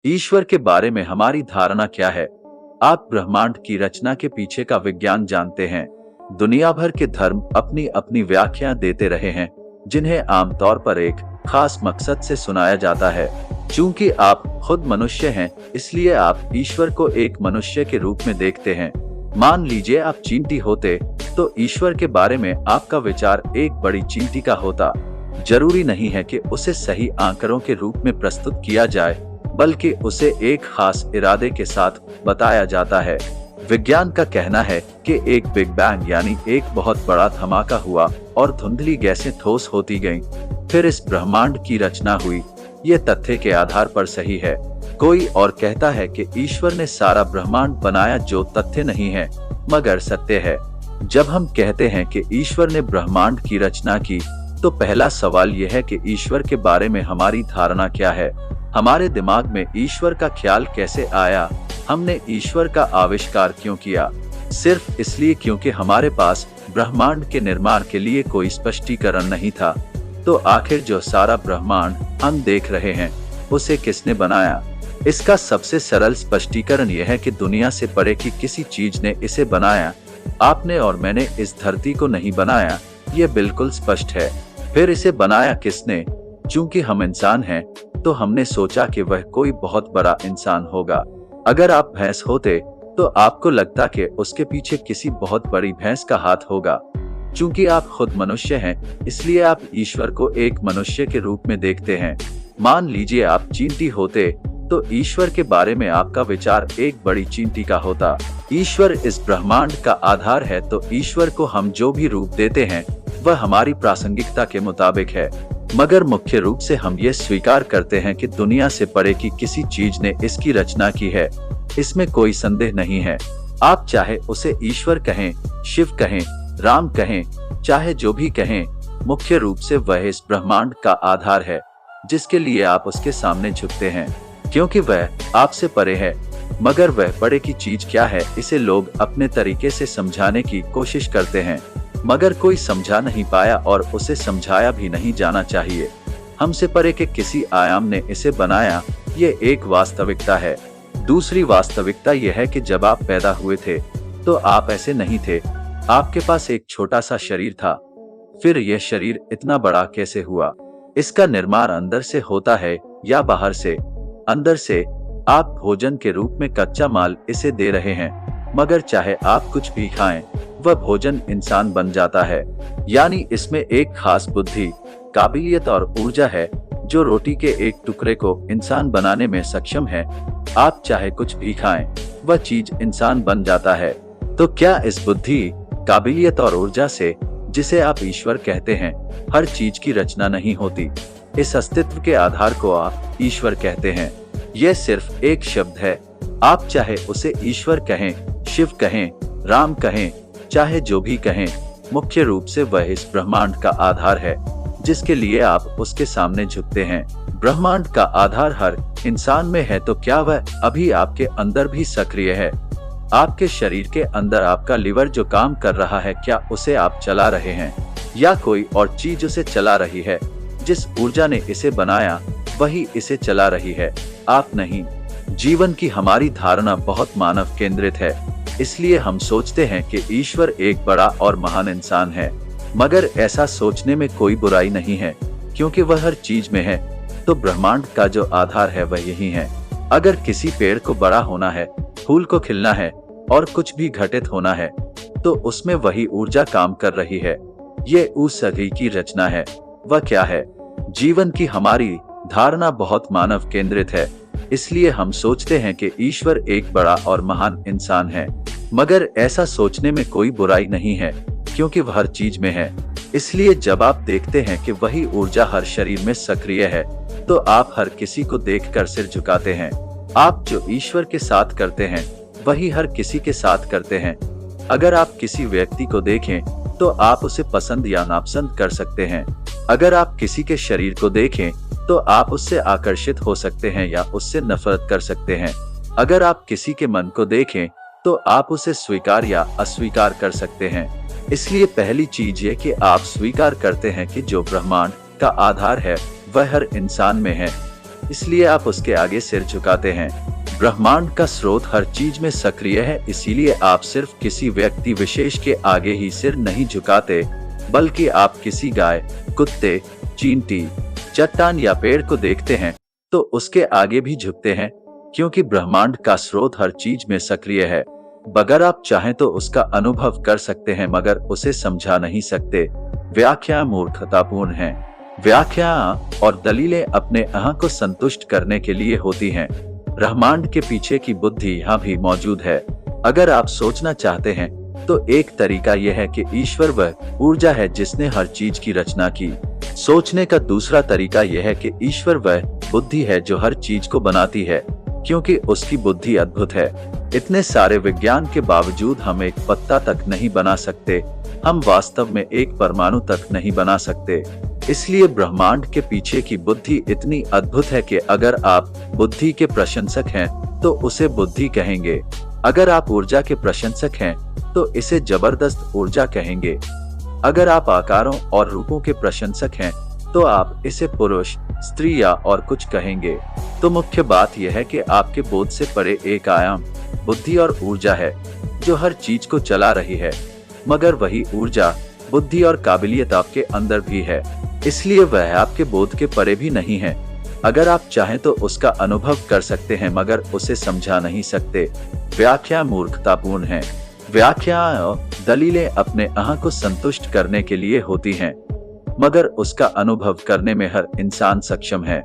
ईश्वर के बारे में हमारी धारणा क्या है? आप ब्रह्मांड की रचना के पीछे का विज्ञान जानते हैं। दुनिया भर के धर्म अपनी अपनी व्याख्या देते रहे हैं, जिन्हें आमतौर पर एक खास मकसद से सुनाया जाता है। चूंकि आप खुद मनुष्य हैं, इसलिए आप ईश्वर को एक मनुष्य के रूप में देखते हैं। मान लीजिए आप चींटी होते, तो ईश्वर के बारे में आपका विचार एक बड़ी चींटी का होता। जरूरी नहीं है कि उसे सही आंकड़ों के रूप में प्रस्तुत किया जाए, बल्कि उसे एक खास इरादे के साथ बताया जाता है। विज्ञान का कहना है कि एक बिग बैंग यानी एक बहुत बड़ा धमाका हुआ और धुंधली गैसें ठोस होती गईं। फिर इस ब्रह्मांड की रचना हुई। ये तथ्य के आधार पर सही है। कोई और कहता है कि ईश्वर ने सारा ब्रह्मांड बनाया, जो तथ्य नहीं है मगर सत्य है। जब हम कहते हैं कि ईश्वर ने ब्रह्मांड की रचना की, तो पहला सवाल यह है कि ईश्वर के बारे में हमारी धारणा क्या है। हमारे दिमाग में ईश्वर का ख्याल कैसे आया? हमने ईश्वर का आविष्कार क्यों किया? सिर्फ इसलिए क्योंकि हमारे पास ब्रह्मांड के निर्माण के लिए कोई स्पष्टीकरण नहीं था। तो आखिर जो सारा ब्रह्मांड हम देख रहे हैं, उसे किसने बनाया? इसका सबसे सरल स्पष्टीकरण यह है कि दुनिया से परे की किसी चीज ने इसे बनाया। आपने और मैंने इस धरती को नहीं बनाया, ये बिल्कुल स्पष्ट है। फिर इसे बनाया किसने? चूंकि हम इंसान हैं, तो हमने सोचा कि वह कोई बहुत बड़ा इंसान होगा। अगर आप भैंस होते, तो आपको लगता कि उसके पीछे किसी बहुत बड़ी भैंस का हाथ होगा। चूंकि आप खुद मनुष्य हैं, इसलिए आप ईश्वर को एक मनुष्य के रूप में देखते हैं। मान लीजिए आप चींटी होते, तो ईश्वर के बारे में आपका विचार एक बड़ी चींटी का होता। ईश्वर इस ब्रह्मांड का आधार है, तो ईश्वर को हम जो भी रूप देते हैं, वह हमारी प्रासंगिकता के मुताबिक है। मगर मुख्य रूप से हम ये स्वीकार करते हैं कि दुनिया से परे की किसी चीज ने इसकी रचना की है। इसमें कोई संदेह नहीं है। आप चाहे उसे ईश्वर कहें, शिव कहें, राम कहें, चाहे जो भी कहें, मुख्य रूप से वह इस ब्रह्मांड का आधार है, जिसके लिए आप उसके सामने झुकते हैं, क्योंकि वह आपसे परे है। मगर वह परे की चीज क्या है, इसे लोग अपने तरीके से समझाने की कोशिश करते हैं, मगर कोई समझा नहीं पाया और उसे समझाया भी नहीं जाना चाहिए। हमसे परे के किसी आयाम ने इसे बनाया, ये एक वास्तविकता है। दूसरी वास्तविकता यह है कि जब आप पैदा हुए थे, तो आप ऐसे नहीं थे। आपके पास एक छोटा सा शरीर था। फिर यह शरीर इतना बड़ा कैसे हुआ? इसका निर्माण अंदर से होता है या बाहर से? अंदर से। आप भोजन के रूप में कच्चा माल इसे दे रहे हैं, मगर चाहे आप कुछ भी खाएं, वह भोजन इंसान बन जाता है। यानी इसमें एक खास बुद्धि, काबिलियत और ऊर्जा है, जो रोटी के एक टुकड़े को इंसान बनाने में सक्षम है। आप चाहे कुछ भी खाएं, वह चीज इंसान बन जाता है। तो क्या इस बुद्धि, काबिलियत और ऊर्जा से, जिसे आप ईश्वर कहते हैं, हर चीज की रचना नहीं होती? इस अस्तित्व के आधार को आप ईश्वर कहते हैं। यह सिर्फ एक शब्द है। आप चाहे उसे ईश्वर कहें, शिव कहें, राम कहें, चाहे जो भी कहें, मुख्य रूप से वह इस ब्रह्मांड का आधार है, जिसके लिए आप उसके सामने झुकते हैं। ब्रह्मांड का आधार हर इंसान में है, तो क्या वह अभी आपके अंदर भी सक्रिय है? आपके शरीर के अंदर आपका लिवर जो काम कर रहा है, क्या उसे आप चला रहे हैं, या कोई और चीज उसे चला रही है? जिस ऊर्जा ने इसे बनाया, वही इसे चला रही है, आप नहीं। जीवन की हमारी धारणा बहुत मानव केंद्रित है, इसलिए हम सोचते हैं कि ईश्वर एक बड़ा और महान इंसान है। मगर ऐसा सोचने में कोई बुराई नहीं है, क्योंकि वह हर चीज में है। तो ब्रह्मांड का जो आधार है, वह यही है। अगर किसी पेड़ को बड़ा होना है, फूल को खिलना है और कुछ भी घटित होना है, तो उसमें वही ऊर्जा काम कर रही है। ये उस सभी की रचना है। वह क्या है? जीवन की हमारी धारणा बहुत मानव केंद्रित है, इसलिए हम सोचते हैं कि ईश्वर एक बड़ा और महान इंसान है। मगर ऐसा सोचने में कोई बुराई नहीं है, क्योंकि वह हर चीज में है। इसलिए जब आप देखते हैं कि वही ऊर्जा हर शरीर में सक्रिय है, तो आप हर किसी को देखकर सिर झुकाते हैं। आप जो ईश्वर के साथ करते हैं, वही हर किसी के साथ करते हैं। अगर आप किसी व्यक्ति को देखें, तो आप उसे पसंद या नापसंद कर सकते हैं। अगर आप किसी के शरीर को देखें, तो आप उससे आकर्षित हो सकते हैं या उससे नफरत कर सकते हैं। अगर आप किसी के मन को देखें, तो आप उसे स्वीकार या अस्वीकार कर सकते हैं। इसलिए पहली चीज ये कि आप स्वीकार करते हैं कि जो ब्रह्मांड का आधार है, वह हर इंसान में है। इसलिए आप उसके आगे सिर झुकाते हैं। ब्रह्मांड का स्रोत हर चीज में सक्रिय है, इसीलिए आप सिर्फ किसी व्यक्ति विशेष के आगे ही सिर नहीं झुकाते, बल्कि आप किसी गाय, कुत्ते, चींटी, चट्टान या पेड़ को देखते हैं तो उसके आगे भी झुकते हैं, क्योंकि ब्रह्मांड का स्रोत हर चीज में सक्रिय है। अगर आप चाहें तो उसका अनुभव कर सकते हैं मगर उसे समझा नहीं सकते। व्याख्या मूर्खतापूर्ण है। व्याख्या और दलीलें अपने अहं को संतुष्ट करने के लिए होती हैं। ब्रह्मांड के पीछे की बुद्धि यहाँ भी मौजूद है। अगर आप सोचना चाहते हैं तो एक तरीका यह है कि ईश्वर वह ऊर्जा है जिसने हर चीज की रचना की। सोचने का दूसरा तरीका यह है कि ईश्वर वह बुद्धि है जो हर चीज को बनाती है, क्योंकि उसकी बुद्धि अद्भुत है। इतने सारे विज्ञान के बावजूद हम एक पत्ता तक नहीं बना सकते, हम वास्तव में एक परमाणु तक नहीं बना सकते। इसलिए ब्रह्मांड के पीछे की बुद्धि इतनी अद्भुत है कि अगर आप बुद्धि के प्रशंसक हैं तो उसे बुद्धि कहेंगे, अगर आप ऊर्जा के प्रशंसक हैं तो इसे जबरदस्त ऊर्जा कहेंगे, अगर आप आकारों और रूपों के प्रशंसक हैं तो आप इसे पुरुष, स्त्री या और कुछ कहेंगे। तो मुख्य बात यह है कि आपके बोध से परे एक आयाम, बुद्धि और ऊर्जा है जो हर चीज को चला रही है, मगर वही ऊर्जा, बुद्धि और काबिलियत आपके अंदर भी है, इसलिए वह आपके बोध के परे भी नहीं है। अगर आप चाहें तो उसका अनुभव कर सकते हैं मगर उसे समझा नहीं सकते। व्याख्या मूर्खतापूर्ण है। व्याख्या दलीलें अपने अहं को संतुष्ट करने के लिए होती हैं, मगर उसका अनुभव करने में हर इंसान सक्षम है।